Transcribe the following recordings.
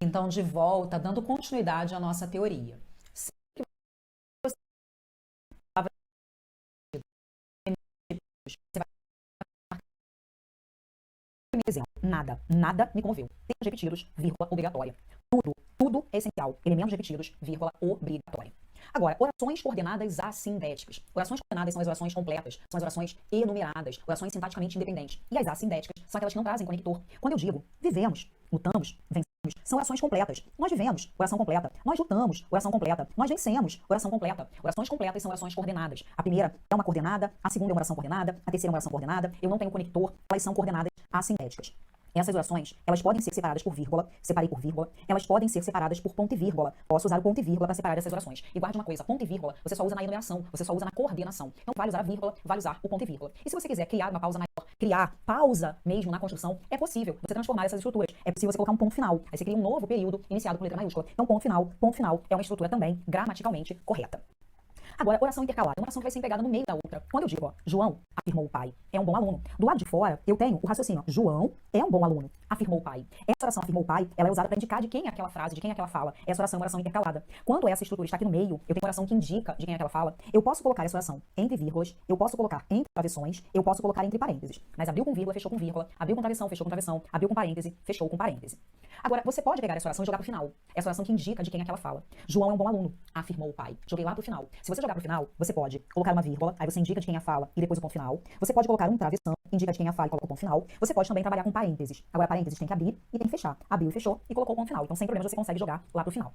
Então, de volta, dando continuidade à nossa teoria. Se você vai exemplo, nada me comoveu. Termos repetidos, vírgula, obrigatória. Tudo é essencial. Elementos repetidos, vírgula, obrigatória. Agora, orações coordenadas assindéticas. Orações coordenadas são as orações completas, são as orações enumeradas, orações sintaticamente independentes. E as assindéticas são aquelas que não trazem conector. Quando eu digo vivemos, lutamos, vencemos, são orações completas. Nós vivemos, oração completa. Nós lutamos, oração completa. Nós vencemos, oração completa. Orações completas são orações coordenadas. A primeira é uma coordenada, a segunda é uma oração coordenada, a terceira é uma oração coordenada. Eu não tenho conector, elas são coordenadas assindéticas. Essas orações, elas podem ser separadas por vírgula, separei por vírgula, elas podem ser separadas por ponto e vírgula. Posso usar o ponto e vírgula para separar essas orações. E guarde uma coisa, ponto e vírgula, você só usa na enumeração, você só usa na coordenação. Então vale usar a vírgula, vale usar o ponto e vírgula. E se você quiser criar uma pausa maior, criar pausa mesmo na construção, é possível você transformar essas estruturas. É possível você colocar um ponto final. Aí você cria um novo período iniciado com letra maiúscula. Então ponto final é uma estrutura também gramaticalmente correta. Agora, oração intercalada é uma oração que vai ser empregada no meio da outra. Quando eu digo, ó, João afirmou o pai, é um bom aluno. Do lado de fora, eu tenho o raciocínio, ó, João é um bom aluno, afirmou o pai. Essa oração afirmou o pai, ela é usada para indicar de quem é aquela frase, de quem é aquela fala. Essa oração é uma oração intercalada. Quando essa estrutura está aqui no meio, eu tenho uma oração que indica de quem é aquela fala, eu posso colocar essa oração entre vírgulas, eu posso colocar entre travessões, eu posso colocar entre parênteses. Mas abriu com vírgula, fechou com vírgula, abriu com travessão, fechou com travessão, abriu com parêntese, fechou com parêntese. Agora, você pode pegar essa oração e jogar pro final. Essa oração que indica de quem é aquela fala. João é um bom aluno, afirmou o pai. Joguei lá pro final. Se você jogar pro final, você pode colocar uma vírgula, aí você indica de quem é a fala e depois o ponto final. Você pode colocar um travessão, indica de quem é a fala e coloca o ponto final. Você pode também trabalhar com parênteses. Agora, parênteses tem que abrir e tem que fechar. Abriu e fechou e colocou o ponto final. Então, sem problemas, você consegue jogar lá pro final.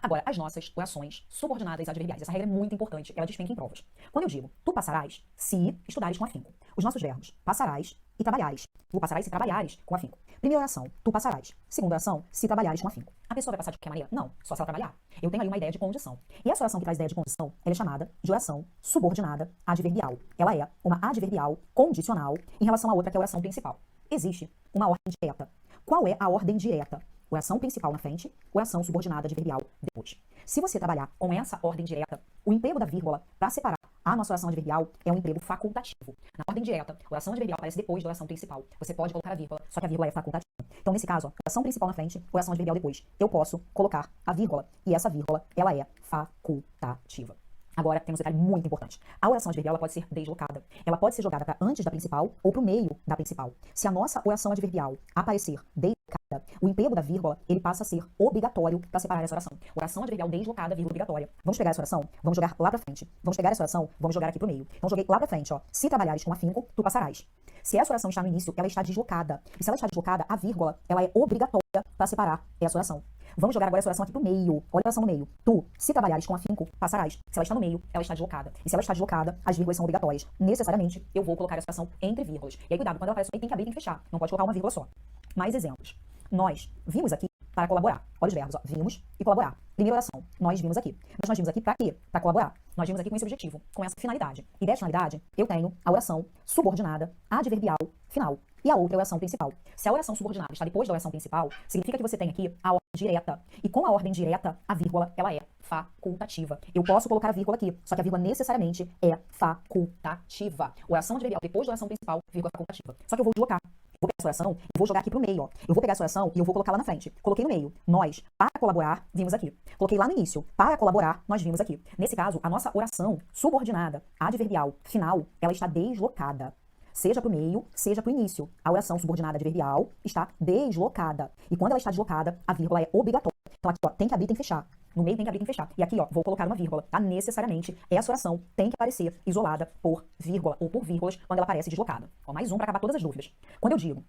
Agora, as nossas orações subordinadas adverbiais. Essa regra é muito importante, ela despenca em provas. Quando eu digo, tu passarás, se estudares com afinco. Os nossos verbos, passarás e trabalhares. Tu passarás se trabalhares com afinco. Primeira oração, tu passarás. Segunda oração, se trabalhares com afinco. A pessoa vai passar de qualquer maneira? Não, só se ela trabalhar. Eu tenho ali uma ideia de condição. E essa oração que traz ideia de condição, ela é chamada de oração subordinada adverbial. Ela é uma adverbial condicional em relação à outra que é a oração principal. Existe uma ordem direta. Qual é a ordem direta? Oração principal na frente, oração subordinada adverbial depois. Se você trabalhar com essa ordem direta, o emprego da vírgula para separar a nossa oração adverbial é um emprego facultativo. Na ordem direta, a oração adverbial aparece depois da oração principal. Você pode colocar a vírgula, só que a vírgula é facultativa. Então, nesse caso, oração principal na frente, oração adverbial depois. Eu posso colocar a vírgula, e essa vírgula, ela é facultativa. Agora, temos um detalhe muito importante. A oração adverbial ela pode ser deslocada. Ela pode ser jogada para antes da principal ou para o meio da principal. Se a nossa oração adverbial aparecer deslocada, o emprego da vírgula ele passa a ser obrigatório para separar essa oração. Oração adverbial deslocada, vírgula obrigatória. Vamos pegar essa oração, vamos jogar lá para frente. Vamos pegar essa oração, vamos jogar aqui para o meio. Então, joguei lá para frente, ó. Se trabalhares com afinco, tu passarás. Se essa oração está no início, ela está deslocada. E se ela está deslocada, a vírgula ela é obrigatória para separar essa oração. Vamos jogar agora essa oração aqui pro meio. Olha a oração no meio. Tu, se trabalhares com afinco, passarás. Se ela está no meio, ela está deslocada. E se ela está deslocada, as vírgulas são obrigatórias. Necessariamente, eu vou colocar essa oração entre vírgulas. E aí, cuidado, quando ela aparece no meio, tem que abrir e tem que fechar. Não pode colocar uma vírgula só. Mais exemplos. Nós vimos aqui para colaborar. Olha os verbos, ó. Vimos e colaborar. Primeira oração. Nós vimos aqui. Mas nós vimos aqui para quê? Para colaborar. Nós vimos aqui com esse objetivo, com essa finalidade. E dessa finalidade, eu tenho a oração subordinada adverbial final. E a outra é a oração principal. Se a oração subordinada está depois da oração principal, significa que você tem aqui a ordem direta. E com a ordem direta, a vírgula, ela é facultativa. Eu posso colocar a vírgula aqui, só que a vírgula necessariamente é facultativa. Oração adverbial depois da oração principal, vírgula facultativa. Só que eu vou deslocar. Vou pegar essa oração e vou jogar aqui pro meio, ó. Eu vou pegar essa oração e eu vou colocar lá na frente. Coloquei no meio. Nós, para colaborar, vimos aqui. Coloquei lá no início. Para colaborar, nós vimos aqui. Nesse caso, a nossa oração subordinada adverbial final, ela está deslocada. Seja para o meio, seja para o início. A oração subordinada adverbial está deslocada. E quando ela está deslocada, a vírgula é obrigatória. Então aqui, ó, tem que abrir, tem que fechar. No meio tem que abrir, tem que fechar. E aqui, ó, vou colocar uma vírgula. Tá? Necessariamente, essa oração tem que aparecer isolada por vírgula ou por vírgulas quando ela aparece deslocada. Ó, mais um para acabar todas as dúvidas. Quando eu digo,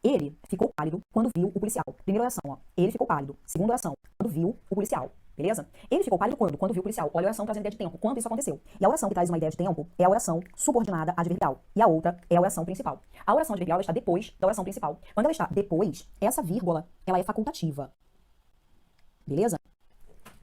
ele ficou pálido quando viu o policial. Primeira oração, ó. Ele ficou pálido. Segunda oração, quando viu o policial. Beleza? Ele ficou pálido quando? Quando viu o policial. Olha a oração trazendo ideia de tempo. Quando isso aconteceu? E a oração que traz uma ideia de tempo é a oração subordinada adverbial. E a outra é a oração principal. A oração adverbial ela está depois da oração principal. Quando ela está depois, essa vírgula, ela é facultativa. Beleza?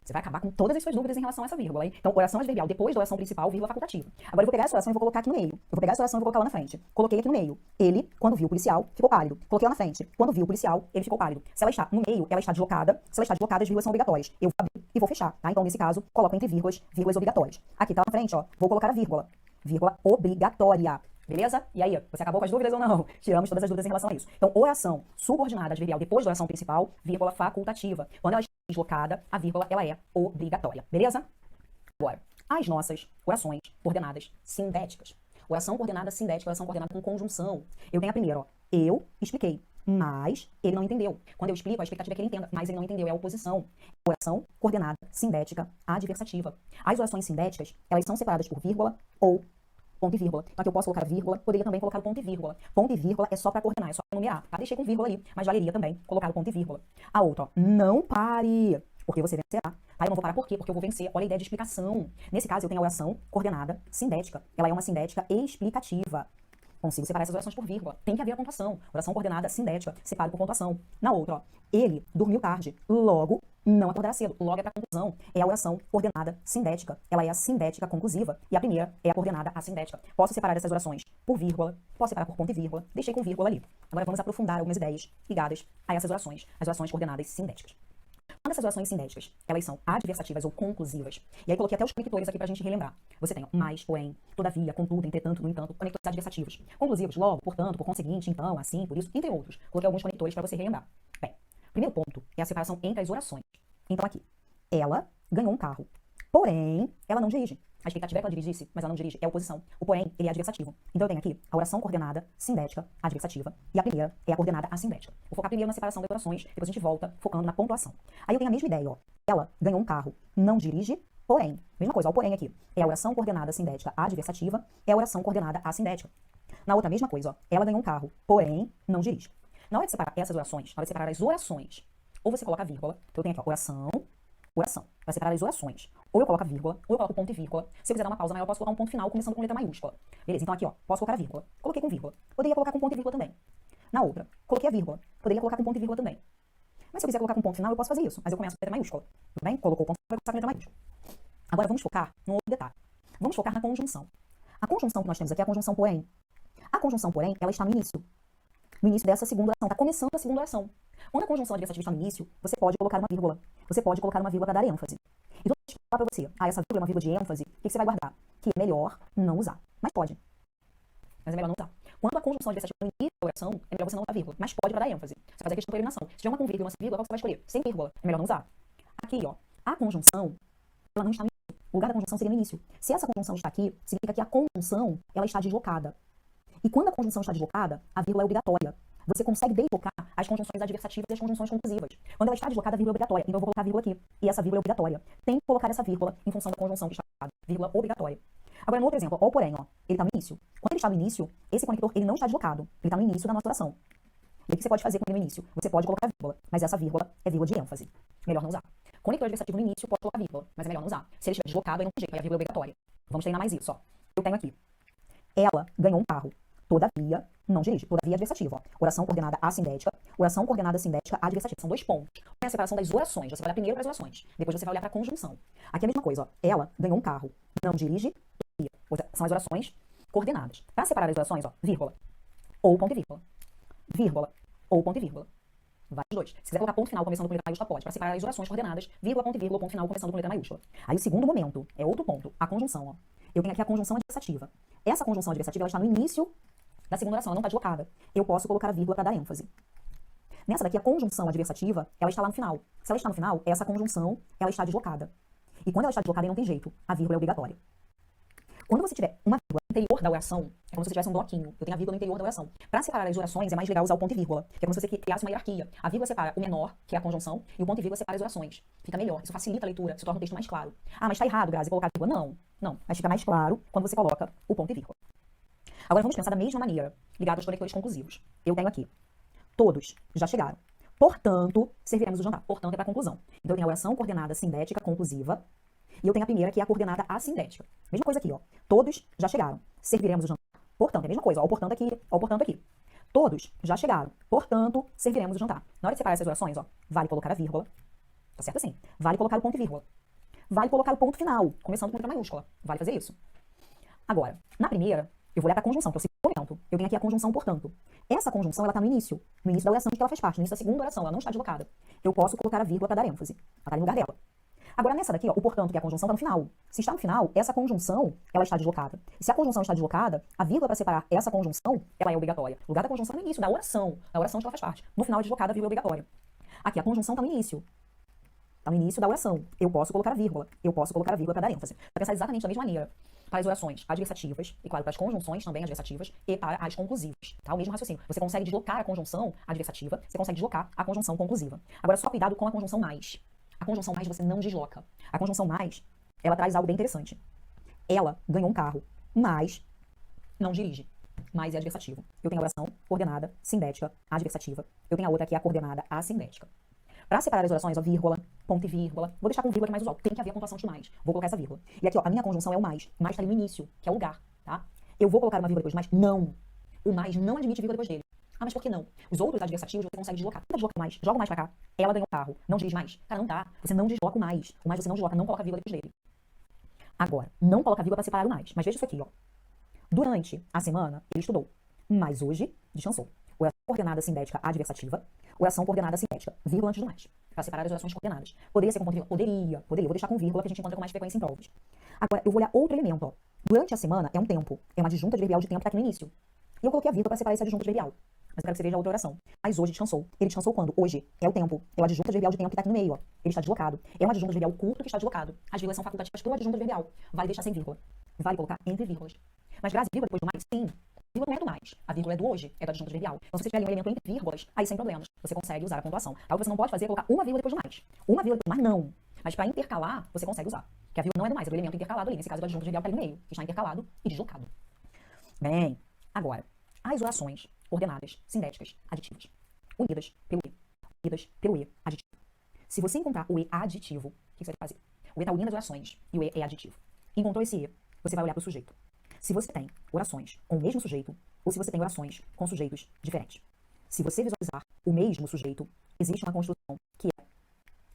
Você vai acabar com todas as suas dúvidas em relação a essa vírgula, hein? Então, oração adverbial depois da oração principal, vírgula facultativa. Agora eu vou pegar essa oração e vou colocar aqui no meio. Eu vou pegar essa oração e vou colocar lá na frente. Coloquei aqui no meio. Ele, quando viu o policial, ficou pálido. Coloquei lá na frente. Quando viu o policial, ele ficou pálido. Se ela está no meio, ela está deslocada. Se ela está deslocada, as vírgulas são obrigatórias. Eu vou abrir e vou fechar, tá? Então, nesse caso, coloco entre vírgulas, vírgulas obrigatórias. Aqui tá na frente, ó. Vou colocar a vírgula. Vírgula obrigatória. Beleza? E aí, você acabou com as dúvidas ou não? Tiramos todas as dúvidas em relação a isso. Então, oração subordinada adverbial depois da oração principal, vírgula facultativa. Quando ela está deslocada, a vírgula, ela é obrigatória. Beleza? Agora, as nossas orações coordenadas sindéticas. Oração coordenada sindética, oração coordenada com conjunção. Eu tenho a primeira, ó. Eu expliquei, mas ele não entendeu. Quando eu explico, a expectativa é que ele entenda, mas ele não entendeu. É a oposição. Oração coordenada sindética adversativa. As orações sindéticas, elas são separadas por vírgula ou ponto e vírgula. Então aqui eu posso colocar vírgula, poderia também colocar o ponto e vírgula. Ponto e vírgula é só para coordenar, é só para numerar. Tá? Deixei com vírgula ali, mas valeria também colocar o ponto e vírgula. A outra, ó, não pare, porque você vencerá. Tá? Eu não vou parar por quê? Porque eu vou vencer. Olha a ideia de explicação. Nesse caso, eu tenho a oração coordenada sindética. Ela é uma sindética explicativa. Consigo separar essas orações por vírgula. Tem que haver a pontuação. Oração coordenada sindética, separo por pontuação. Na outra, ó, ele dormiu tarde, logo não acordará cedo. Logo é para conclusão. É a oração coordenada sindética. Ela é a sindética conclusiva. E a primeira é a coordenada assindética. Posso separar essas orações por vírgula, posso separar por ponto e vírgula. Deixei com vírgula ali. Agora vamos aprofundar algumas ideias ligadas a essas orações, as orações coordenadas sindéticas. Quando essas orações sindéticas, elas são adversativas ou conclusivas, e aí coloquei até os conectores aqui pra gente relembrar. Você tem, ó, mais, porém, todavia, contudo, entretanto, no entanto, conectores adversativos. Conclusivos, logo, portanto, por conseguinte, então, assim, por isso, entre outros. Coloquei alguns conectores para você relembrar. Bem, primeiro ponto é a separação entre as orações. Então aqui, ela ganhou um carro, porém, ela não dirige. A expectativa é que ela dirigisse, mas ela não dirige, é oposição. O porém, ele é adversativo. Então eu tenho aqui a oração coordenada sindética adversativa e a primeira é a coordenada assindética. Vou focar primeiro na separação das orações, depois a gente volta focando na pontuação. Aí eu tenho a mesma ideia, ó. Ela ganhou um carro, não dirige, porém. Mesma coisa, ó, o porém aqui. É a oração coordenada sindética adversativa, é a oração coordenada assindética. Na outra, mesma coisa, ó. Ela ganhou um carro, porém, não dirige. Na hora de separar essas orações, na hora de separar as orações, ou você coloca a vírgula, então eu tenho aqui, ó, oração, vai separar as orações. Ou eu coloco a vírgula, ou eu coloco ponto e vírgula. Se eu quiser dar uma pausa maior, eu posso colocar um ponto final começando com letra maiúscula. Beleza, então aqui, ó, posso colocar a vírgula. Coloquei com vírgula. Poderia colocar com ponto e vírgula também. Na outra, coloquei a vírgula. Poderia colocar com ponto e vírgula também. Mas se eu quiser colocar com ponto final, eu posso fazer isso. Mas eu começo com letra maiúscula. Tudo bem? Colocou o ponto, vai começar com letra maiúscula. Agora vamos focar num outro detalhe. Vamos focar na conjunção. A conjunção que nós temos aqui é a conjunção porém. A conjunção porém, ela está no início. No início dessa segunda oração. Está começando a segunda oração. Quando a conjunção adversativa está no início, você pode colocar uma vírgula. Você pode colocar uma vírgula para dar ênfase. Então, deixa eu falar para você, essa vírgula é uma vírgula de ênfase, o que você vai guardar? Que é melhor não usar. Mas pode. Mas é melhor não usar. Quando a conjunção adversativa no início da oração, é melhor você não usar vírgula. Mas pode para dar ênfase. Você faz a questão de eliminação. Se tiver uma com vírgula e uma sem vírgula, qual você vai escolher? Sem vírgula. É melhor não usar. Aqui, ó, a conjunção, ela não está no início. O lugar da conjunção seria no início. Se essa conjunção está aqui, significa que a conjunção, ela está deslocada. E quando a conjunção está deslocada, a vírgula é obrigatória. Você consegue deslocar as conjunções adversativas e as conjunções conclusivas. Quando ela está deslocada, a vírgula é obrigatória. Então eu vou colocar a vírgula aqui. E essa vírgula é obrigatória. Tem que colocar essa vírgula em função da conjunção que está deslocada. Vírgula obrigatória. Agora, no outro exemplo, ó, o porém, ó. Ele está no início. Quando ele está no início, esse conector, ele não está deslocado. Ele está no início da nossa oração. E o que você pode fazer com ele no início? Você pode colocar a vírgula, mas essa vírgula é vírgula de ênfase. Melhor não usar. Conector adversativo no início, pode colocar vírgula, mas é melhor não usar. Se ele estiver deslocado, aí não tem jeito, aí a vírgula é obrigatória. Vamos treinar mais isso, ó. Eu tenho aqui. Ela ganhou um carro. Todavia, não dirige. Todavia é adversativo, ó. Oração coordenada assindética, oração coordenada sindética adversativa. São dois pontos. É a separação das orações. Você vai olhar primeiro para as orações. Depois você vai olhar para a conjunção. Aqui é a mesma coisa, ó. Ela ganhou um carro. Não dirige. São as orações coordenadas. Para separar as orações, ó, vírgula. Ou ponto e vírgula. Vírgula. Ou ponto e vírgula. Vai os dois. Se quiser colocar ponto final começando com letra maiúscula, pode. Para separar as orações coordenadas, vírgula, ponto final começando com letra maiúscula. Aí o segundo momento é outro ponto. A conjunção, ó. Eu tenho aqui a conjunção adversativa. Essa conjunção adversativa, ela está no início da segunda oração, ela não está deslocada. Eu posso colocar a vírgula para dar ênfase. Nessa daqui, a conjunção adversativa, ela está lá no final. Se ela está no final, essa conjunção, ela está deslocada. E quando ela está deslocada, aí não tem jeito. A vírgula é obrigatória. Quando você tiver uma vírgula no interior da oração, é como se você tivesse um bloquinho. Eu tenho a vírgula no interior da oração. Para separar as orações, é mais legal usar o ponto e vírgula. Que é como se você criasse uma hierarquia. A vírgula separa o menor, que é a conjunção, e o ponto e vírgula separa as orações. Fica melhor. Isso facilita a leitura, se torna o texto mais claro. Ah, mas está errado, Grazi, colocar a vírgula. Não, não. Mas fica mais claro quando você coloca o ponto e vírgula. Agora vamos pensar da mesma maneira, ligado aos conectores conclusivos. Eu tenho aqui. Todos já chegaram. Portanto, serviremos o jantar. Portanto, é para a conclusão. Então, eu tenho a oração coordenada sindética conclusiva. E eu tenho a primeira, que é a coordenada assindética. Mesma coisa aqui, ó. Todos já chegaram. Serviremos o jantar. Portanto, é a mesma coisa. Ó, o portanto aqui, ó, o portanto aqui. Todos já chegaram. Portanto, serviremos o jantar. Na hora de separar essas orações, ó, vale colocar a vírgula. Tá certo assim? Vale colocar o ponto e vírgula. Vale colocar o ponto final, começando com letra maiúscula. Vale fazer isso. Agora, na primeira, eu vou olhar para a conjunção, que é o segundo momento. Eu tenho aqui a conjunção, portanto. Essa conjunção, ela está no início da oração de que ela faz parte, no início da segunda oração, ela não está deslocada. Eu posso colocar a vírgula para dar ênfase. Ela está no lugar dela. Agora, nessa daqui, ó, o portanto, que é a conjunção, está no final. Se está no final, essa conjunção, ela está deslocada. E se a conjunção está deslocada, a vírgula para separar essa conjunção, ela é obrigatória. O lugar da conjunção é no início, da oração de que ela faz parte. No final é deslocada, a vírgula é obrigatória. Aqui, a conjunção está no início. Está no início da oração. Eu posso colocar a vírgula. Eu posso colocar a vírgula para dar ênfase. Para pensar exatamente da mesma maneira. Para as orações adversativas, e claro, para as conjunções também adversativas, e para as conclusivas. Tá? O mesmo raciocínio. Você consegue deslocar a conjunção adversativa, você consegue deslocar a conjunção conclusiva. Agora, só cuidado com a conjunção mais. A conjunção mais você não desloca. A conjunção mais, ela traz algo bem interessante. Ela ganhou um carro, mas não dirige. Mais é adversativo. Eu tenho a oração coordenada, sindética, adversativa. Eu tenho a outra aqui, a coordenada assindética. Para separar as orações, ó, vírgula, ponto e vírgula. Vou deixar com vírgula que é mais usual. Tem que haver a pontuação de mais. Vou colocar essa vírgula. E aqui, ó, a minha conjunção é o mais. O mais está ali no início, que é o lugar, tá? Eu vou colocar uma vírgula depois do mais? Não. O mais não admite vírgula depois dele. Ah, mas por que não? Os outros adversativos você consegue deslocar. Tenta deslocar mais. Joga o mais pra cá. Ela ganhou o carro. Não dirige mais. Cara, não dá. Você não desloca o mais. O mais você não desloca. Não coloca a vírgula depois dele. Agora, não coloca a vírgula para separar o mais. Mas veja isso aqui, ó. Durante a semana, ele estudou. Mas hoje, descansou. Oração coordenada sindética adversativa. Oração coordenada sintética. Vírgula antes do mais. Para separar as orações coordenadas. Poderia ser com ponto e vírgula? Poderia. Poderia. Vou deixar com vírgula que a gente encontra com mais frequência em provas. Agora, eu vou olhar outro elemento, ó. Durante a semana é um tempo. É uma adjunta adverbial de tempo que tá aqui no início. E eu coloquei a vírgula para separar esse adjunto adverbial. Mas eu quero que você veja a outra oração. Mas hoje descansou. Ele descansou quando? Hoje. É o tempo. É o adjunto adverbial de tempo que tá aqui no meio, ó. Ele está deslocado. É um adjunto adverbial curto que está deslocado. As vírgulas são facultativas para o adjunto adverbial. Vale deixar sem vírgula. Vale colocar entre vírgulas. Mas Grazi, vírgula depois do mais? Sim. Vírgula não é do mais. A vírgula é do hoje. É do adjunto adverbial. Então, se você tiver ali um elemento entre vírgulas, aí sem problemas. Você consegue usar a pontuação. Algo que você não pode fazer é colocar uma vírgula depois do mais. Uma vírgula depois do mais, não. Mas para intercalar, você consegue usar. Porque a vírgula não é do mais, é do elemento intercalado ali. Nesse caso, é do adjunto adverbial que tá ali no meio, que está intercalado e deslocado. Bem, agora, as orações ordenadas, sindéticas, aditivas. Unidas pelo E. Unidas pelo E aditivo. Se você encontrar o E aditivo, o que você vai fazer? O E está unindo as orações e o E é aditivo. Encontrou esse E, você vai olhar para o sujeito. Se você tem orações com o mesmo sujeito ou se você tem orações com sujeitos diferentes. Se você visualizar o mesmo sujeito, existe uma construção que é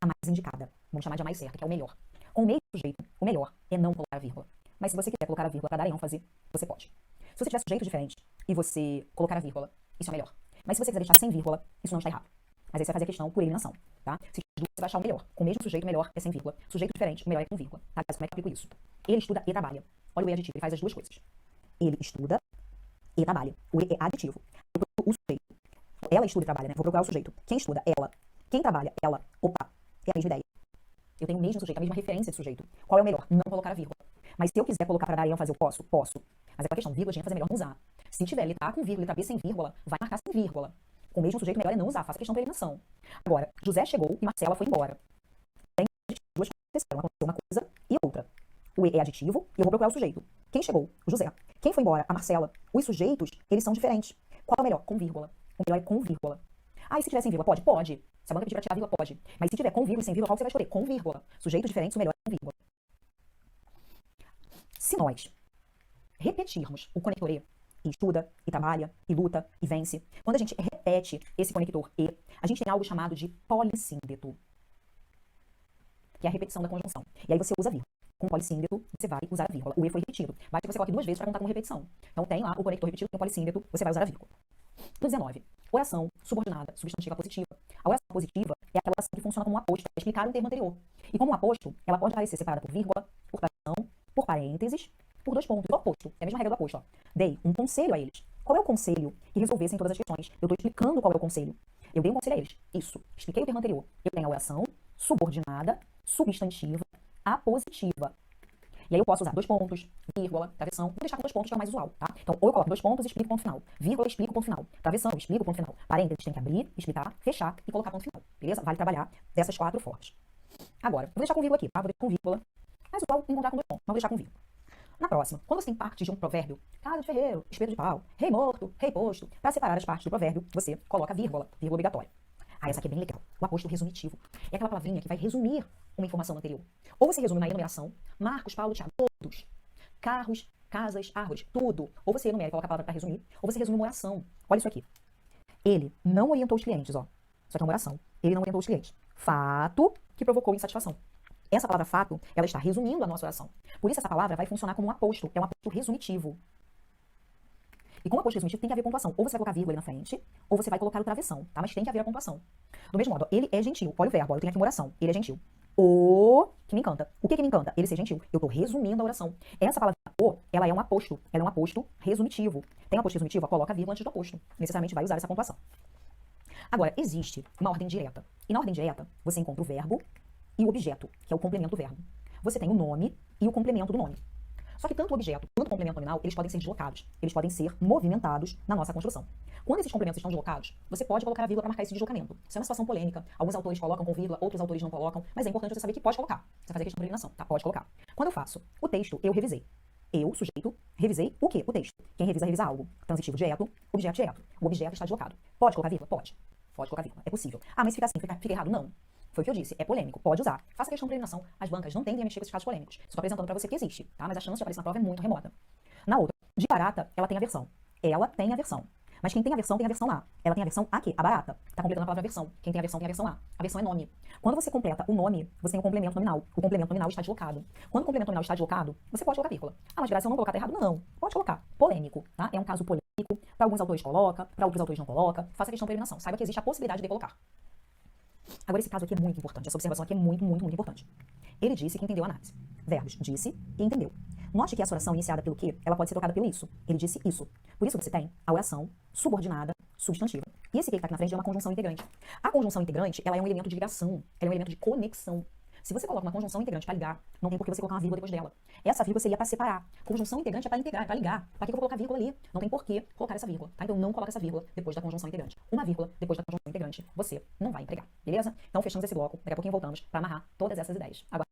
a mais indicada. Vamos chamar de a mais certa, que é o melhor. Com o mesmo sujeito, o melhor é não colocar a vírgula. Mas se você quiser colocar a vírgula para dar ênfase, você pode. Se você tiver sujeito diferente e você colocar a vírgula, isso é melhor. Mas se você quiser deixar sem vírgula, isso não está errado. Mas aí você vai fazer a questão por eliminação, tá? Se tiver dúvida, você vai achar o melhor. Com o mesmo sujeito, o melhor é sem vírgula. Sujeito diferente, o melhor é com vírgula. Tá? Como é que eu aplico isso? Ele estuda e trabalha. Olha o E aditivo, ele faz as duas coisas. Ele estuda e trabalha. O E é aditivo. Eu procuro o sujeito. Ela estuda e trabalha, né? Vou procurar o sujeito. Quem estuda? Ela. Quem trabalha? Ela. Opa, é a mesma ideia. Eu tenho o mesmo sujeito, a mesma referência de sujeito. Qual é o melhor? Não colocar a vírgula. Mas se eu quiser colocar para dar ênfase, eu posso? Posso. Mas é uma questão, vírgula de ênfase é melhor não usar. Se tiver letra A com vírgula, letra B sem vírgula, vai marcar sem vírgula. Com o mesmo sujeito, melhor é não usar. Faça questão por eliminação. Agora, José chegou e Marcela foi embora. Tem duas coisas que aconteceu, uma coisa e outra. O E é aditivo e eu vou procurar o sujeito. Quem chegou? O José. Quem foi embora? A Marcela. Os sujeitos, eles são diferentes. Qual é o melhor? Com vírgula. O melhor é com vírgula. Ah, e se tiver sem vírgula? Pode? Pode. Se a banca pedir pra tirar a vírgula, pode. Mas se tiver com vírgula e sem vírgula, qual que você vai escolher? Com vírgula. Sujeitos diferentes, o melhor é com vírgula. Se nós repetirmos o conector E estuda, e trabalha, e luta, e vence, quando a gente repete esse conector E, a gente tem algo chamado de polissíndeto, que é a repetição da conjunção. E aí você usa a vírgula. Com polissíndeto, você vai usar a vírgula. O E foi repetido. Basta que você coloque duas vezes para contar como repetição. Então tem lá o conector repetido, tem o polissíndeto, você vai usar a vírgula. No 19, oração subordinada, substantiva positiva. A oração positiva é aquela oração que funciona como um aposto, para explicar o termo anterior. E como um aposto, ela pode aparecer separada por vírgula, por tradução, por parênteses, por dois pontos. O oposto, é a mesma regra do aposto. Ó. Dei um conselho a eles. Qual é o conselho que resolvessem todas as questões? Eu estou explicando qual é o conselho. Eu dei um conselho a eles. Isso. Expliquei o termo anterior. Eu tenho a oração subordinada, substantiva, apositiva. E aí eu posso usar dois pontos, vírgula, travessão. Vou deixar com dois pontos, que é o mais usual, tá? Então, ou eu coloco dois pontos e explico o ponto final. Vírgula, explico o ponto final. Travessão, explico o ponto final. Parênteses, tem que abrir, explicar, fechar e colocar ponto final. Beleza? Vale trabalhar dessas quatro formas. Agora, vou deixar com vírgula aqui, tá? Vou deixar com vírgula. Mas usual encontrar com dois pontos. Mas vou deixar com vírgula. Na próxima, quando você tem parte de um provérbio, casa de ferreiro, espeto de pau, rei morto, rei posto, para separar as partes do provérbio, você coloca vírgula, vírgula obrigatória. Ah, essa aqui é bem legal. O aposto resumitivo. É aquela palavrinha que vai resumir uma informação anterior. Ou você resume na enumeração, Marcos, Paulo, Thiago, todos. Carros, casas, árvores, tudo. Ou você enumera e coloca a palavra para resumir, ou você resume uma oração. Olha isso aqui. Ele não orientou os clientes, ó. Isso aqui é uma oração. Ele não orientou os clientes. Fato que provocou insatisfação. Essa palavra fato, ela está resumindo a nossa oração. Por isso essa palavra vai funcionar como um aposto. É um aposto resumitivo. E como aposto resumitivo tem que haver pontuação. Ou você vai colocar vírgula aí na frente, ou você vai colocar o travessão, tá? Mas tem que haver a pontuação. Do mesmo modo, ele é gentil. Olha o verbo, ó, eu tenho aqui uma oração. Ele é gentil. o que me encanta. O que me encanta? Ele ser gentil. Eu tô resumindo a oração. Essa palavra o, ela é um aposto. Ela é um aposto resumitivo. Tem um aposto resumitivo? Coloca a vírgula antes do aposto. Necessariamente vai usar essa pontuação. Agora, existe uma ordem direta. E na ordem direta, você encontra o verbo e o objeto, que é o complemento do verbo. Você tem o nome e o complemento do nome. Só que tanto o objeto quanto o complemento nominal, eles podem ser deslocados. Eles podem ser movimentados na nossa construção. Quando esses complementos estão deslocados, você pode colocar a vírgula para marcar esse deslocamento. Isso é uma situação polêmica. Alguns autores colocam com vírgula, outros autores não colocam, mas é importante você saber que pode colocar. Você fazer questão de eliminação, tá? Pode colocar. Quando eu faço o texto, eu revisei. Eu, sujeito, revisei o quê? O texto. Quem revisa algo. Transitivo direto, objeto direto. O objeto está deslocado. Pode colocar vírgula? Pode. Pode colocar vírgula. É possível. Ah, mas fica assim, fica errado? Não. Foi o que eu disse, é polêmico, pode usar. Faça questão de eliminação. As bancas não tendem a mexer com esses casos polêmicos. Estou apresentando para você que existe, tá? Mas a chance de aparecer na prova é muito remota. Na outra, de barata, ela tem aversão. Ela tem aversão. Mas quem tem aversão A. Ela tem aversão a quê? A barata. Tá completando a palavra aversão. Quem tem aversão A. Aversão é nome. Quando você completa o nome, você tem o complemento nominal. O complemento nominal está deslocado. Quando o complemento nominal está deslocado, você pode colocar vírgula. Ah, mas Graça, se eu não colocar tá errado? Não. Pode colocar. Polêmico, tá? É um caso polêmico. Para alguns autores coloca, para outros autores não coloca. Faça questão de eliminação. Saiba que existe a possibilidade de colocar. Agora, esse caso aqui é muito importante. Essa observação aqui é muito importante. Ele disse que entendeu a análise. Verbos, disse e entendeu. Note que essa oração iniciada pelo que, ela pode ser trocada pelo isso. Ele disse isso. Por isso você tem a oração subordinada substantiva. E esse que está aqui na frente é uma conjunção integrante. A conjunção integrante, ela é um elemento de ligação. Ela é um elemento de conexão. Se você coloca uma conjunção integrante para ligar, não tem por que você colocar uma vírgula depois dela. Essa vírgula seria para separar. Conjunção integrante é para integrar, é para ligar. Para que eu vou colocar vírgula ali? Não tem por que colocar essa vírgula, tá? Então não coloca essa vírgula depois da conjunção integrante. Uma vírgula depois da conjunção integrante, você não vai empregar, beleza? Então fechamos esse bloco. Daqui a pouquinho voltamos para amarrar todas essas ideias. Agora